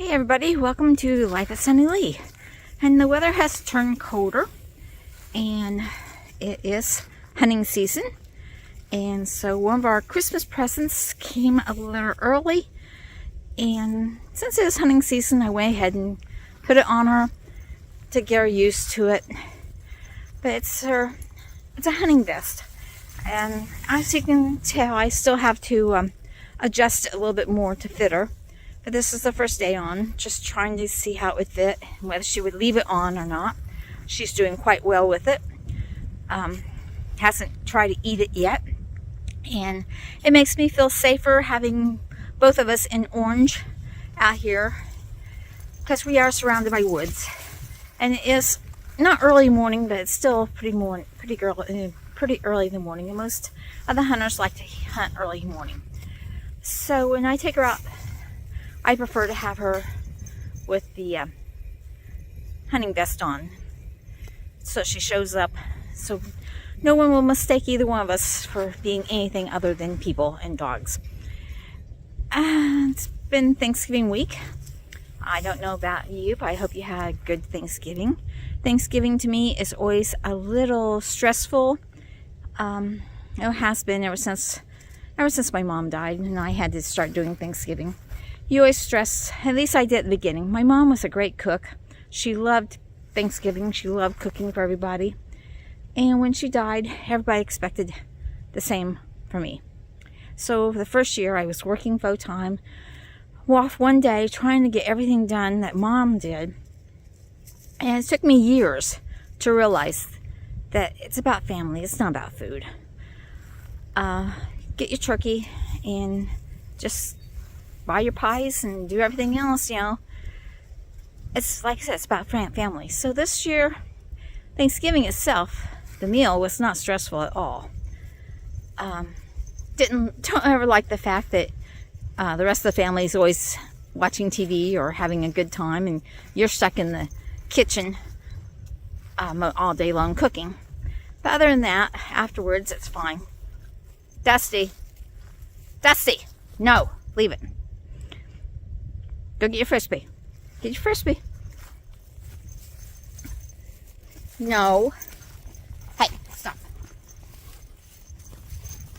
Hey everybody, welcome to Life at Sunny Lee. And the weather has turned colder and it is hunting season. And so one of our Christmas presents came a little early. And since it is hunting season, I went ahead and put it on her to get her used to it. But it's a hunting vest. And as you can tell, I still have to adjust it a little bit more to fit her. But this is the first day on, just trying to see how it would fit, and whether she would leave it on or not. She's doing quite well with it. Hasn't tried to eat it yet. And it makes me feel safer having both of us in orange out here, because we are surrounded by woods. And it is not early morning, but it's still pretty early in the morning. And most of the hunters like to hunt early morning. So when I take her out, I prefer to have her with the hunting vest on, so she shows up, so no one will mistake either one of us for being anything other than people and dogs. It's been Thanksgiving week. I don't know about you, but I hope you had a good Thanksgiving. Thanksgiving to me is always a little stressful. It has been ever since my mom died and I had to start doing Thanksgiving. You always stress, at least I did at the beginning. My mom was a great cook. She loved Thanksgiving. She loved cooking for everybody. And when she died, everybody expected the same for me. So the first year I was working full time, off one day trying to get everything done that Mom did. And it took me years to realize that it's about family. It's not about food. Get your turkey and just buy your pies and do everything else, you know. It's like I said, it's about family. So this year, Thanksgiving itself, the meal was not stressful at all. Don't ever like the fact that the rest of the family is always watching TV or having a good time, and you're stuck in the kitchen all day long cooking. But other than that, afterwards, it's fine. Dusty, no, leave it. Go get your frisbee. Get your frisbee. No. Hey, stop.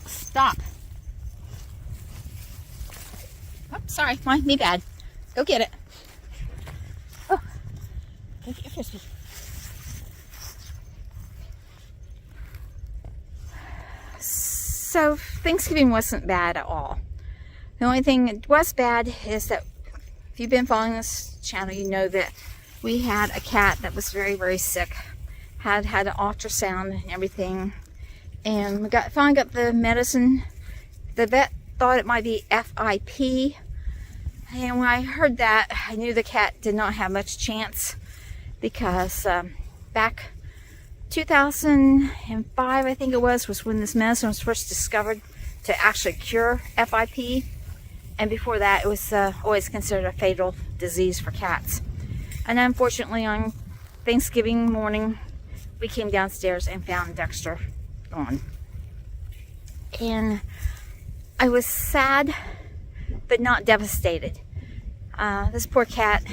Stop. Oh, sorry. Me bad. Go get it. Oh. Go get your frisbee. So, Thanksgiving wasn't bad at all. The only thing that was bad is that if you've been following this channel, you know that we had a cat that was very, very sick. Had an ultrasound and everything. And we finally got the medicine. The vet thought it might be FIP. And when I heard that, I knew the cat did not have much chance. Because back 2005, I think it was when this medicine was first discovered to actually cure FIP. And before that, it was always considered a fatal disease for cats. And unfortunately, on Thanksgiving morning, we came downstairs and found Dexter gone. And I was sad, but not devastated. This poor cat,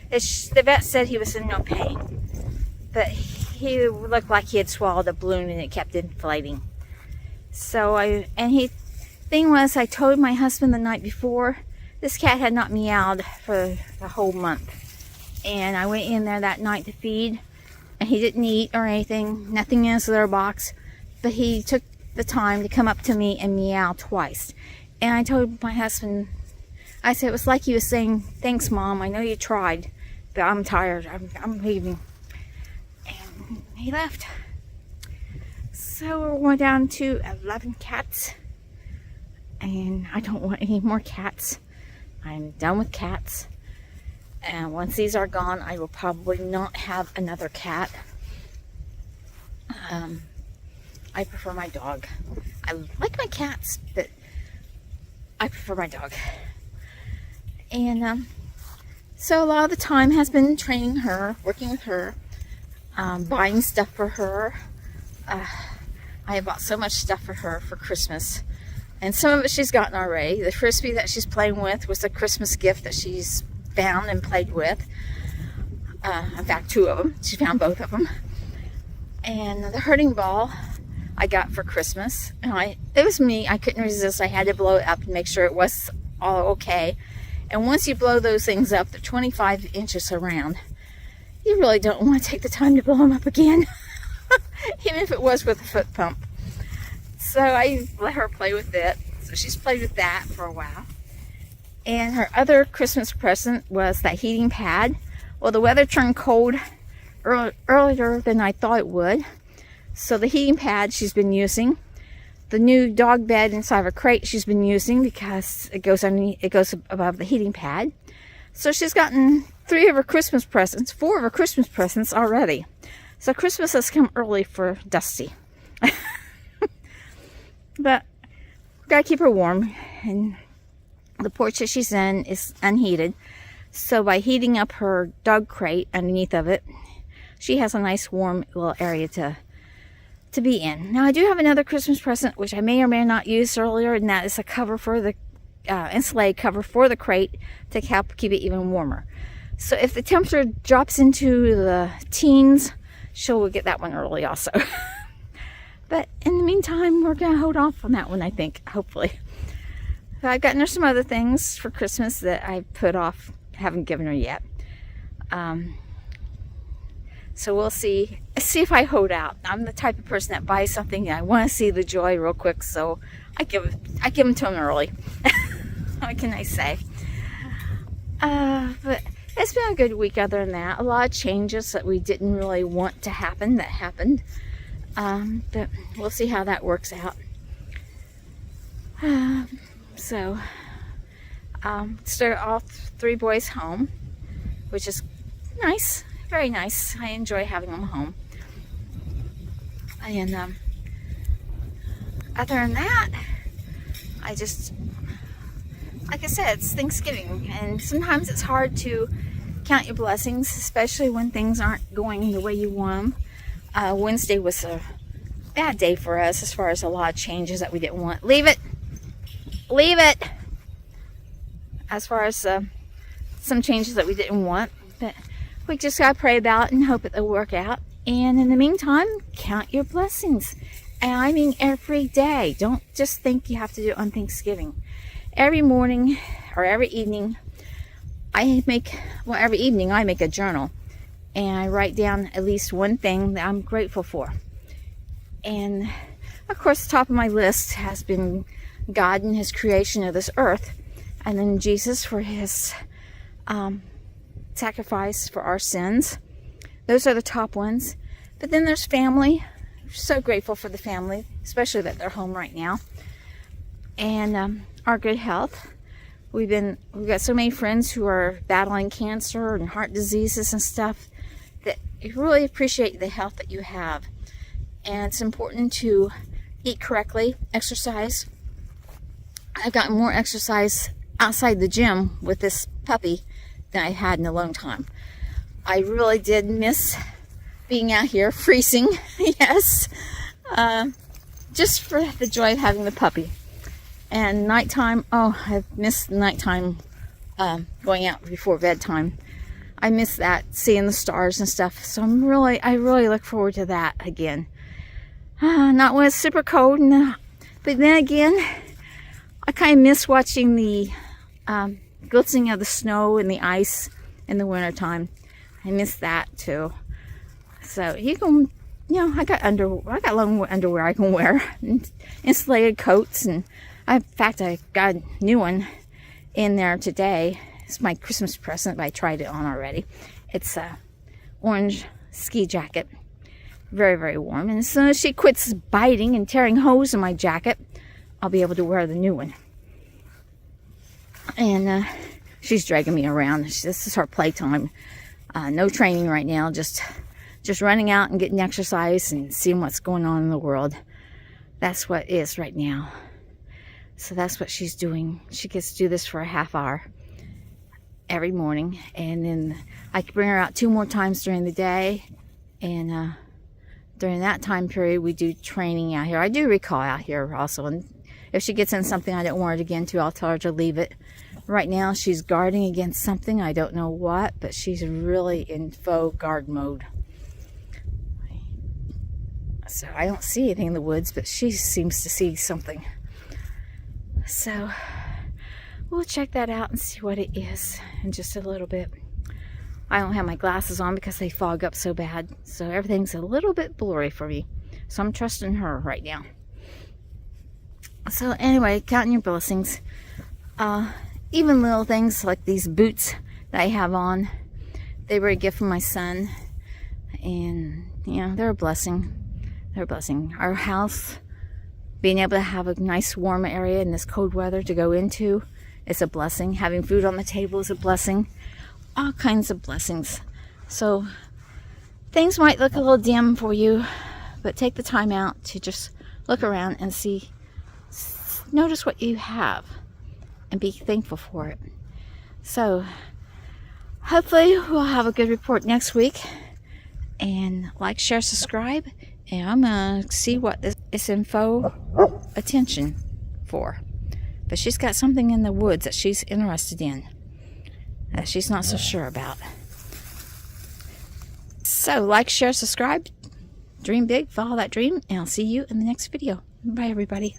the vet said he was in no pain. But he looked like he had swallowed a balloon and it kept inflating. Thing was, I told my husband the night before, this cat had not meowed for the whole month. And I went in there that night to feed, and he didn't eat or anything, nothing in his litter box, but he took the time to come up to me and meow twice. And I told my husband, I said, it was like he was saying, thanks Mom, I know you tried, but I'm tired, I'm leaving. And he left. So we're down to 11 cats. And I don't want any more cats. I'm done with cats. And once these are gone, I will probably not have another cat. I prefer my dog. I like my cats, but I prefer my dog. And so a lot of the time has been training her, working with her, buying stuff for her. I have bought so much stuff for her for Christmas. And some of it she's gotten already. The frisbee that she's playing with was a Christmas gift that she's found and played with. In fact, 2 of them. She found both of them. And the hurting ball I got for Christmas. And it was me. I couldn't resist. I had to blow it up and make sure it was all okay. And once you blow those things up, they're 25 inches around. You really don't want to take the time to blow them up again. Even if it was with a foot pump. So I let her play with it. So she's played with that for a while. And her other Christmas present was that heating pad. Well, the weather turned cold earlier than I thought it would. So the heating pad she's been using. The new dog bed inside of a crate she's been using because it goes above the heating pad. So she's gotten 4 of her Christmas presents already. So Christmas has come early for Dusty. But we gotta keep her warm, and the porch that she's in is unheated. So by heating up her dog crate underneath of it, she has a nice warm little area to be in. Now I do have another Christmas present which I may or may not use earlier, and that is a cover for the insulated cover for the crate to help keep it even warmer. So if the temperature drops into the teens, she'll get that one early also. But in the meantime, we're going to hold off on that one, I think, hopefully. But I've gotten her some other things for Christmas that I put off, haven't given her yet. So we'll see if I hold out. I'm the type of person that buys something and I want to see the joy real quick, so I give them to them early. What can I say? But it's been a good week other than that. A lot of changes that we didn't really want to happen that happened. But we'll see how that works out. So start all 3 boys home, which is nice, very nice. I enjoy having them home. And other than that, I just, like I said, it's Thanksgiving, and sometimes it's hard to count your blessings, especially when things aren't going the way you want them. Wednesday was a bad day for us as far as a lot of changes that we didn't want. Leave it! As far as some changes that we didn't want, but we just gotta pray about it and hope that they'll work out. And in the meantime, count your blessings. And I mean every day. Don't just think you have to do it on Thanksgiving. Every morning or every evening, every evening I make a journal. And I write down at least one thing that I'm grateful for. And of course, the top of my list has been God and His creation of this earth. And then Jesus for His sacrifice for our sins. Those are the top ones. But then there's family. I'm so grateful for the family, especially that they're home right now. And our good health. We've got so many friends who are battling cancer and heart diseases and stuff that you really appreciate the health that you have. And it's important to eat correctly, exercise. I've gotten more exercise outside the gym with this puppy than I had in a long time. I really did miss being out here freezing, yes, just for the joy of having the puppy. And nighttime, I've missed nighttime, going out before bedtime. I miss that, seeing the stars and stuff. So I really look forward to that again. Not when it's super cold, but then again, I kind of miss watching the glistening of the snow and the ice in the wintertime. I miss that too. So you can, I got long underwear I can wear, and insulated coats, and in fact I got a new one in there today. It's my Christmas present, but I tried it on already. It's a orange ski jacket, very, very warm. And as soon as she quits biting and tearing holes in my jacket, I'll be able to wear the new one. And she's dragging me around. This is her playtime. No training right now, just running out and getting exercise and seeing what's going on in the world. That's what it is right now. So that's what she's doing. She gets to do this for a half hour every morning, and then I can bring her out 2 more times during the day, and during that time period we do training out here. I do recall out here also, and if she gets in something I don't want her to get into, I'll tell her to leave it Right now she's guarding against something. I don't know what, but she's really in faux guard mode. So I don't see anything in the woods, but she seems to see something. So we'll check that out and see what it is in just a little bit. I don't have my glasses on because they fog up so bad, so everything's a little bit blurry for me. So I'm trusting her right now. So anyway, counting your blessings. Even little things like these boots that I have on, they were a gift from my son, and you know, they're a blessing. They're a blessing. Our house, being able to have a nice warm area in this cold weather to go into, is a blessing. Having food on the table is a blessing. All kinds of blessings. So things might look a little dim for you, but take the time out to just look around and see, notice what you have and be thankful for it. So hopefully we'll have a good report next week. And like, share, subscribe, and I'm gonna see what this info attention for. But she's got something in the woods that she's interested in, that she's not so sure about. So like, share, subscribe, dream big, follow that dream, and I'll see you in the next video. Bye everybody.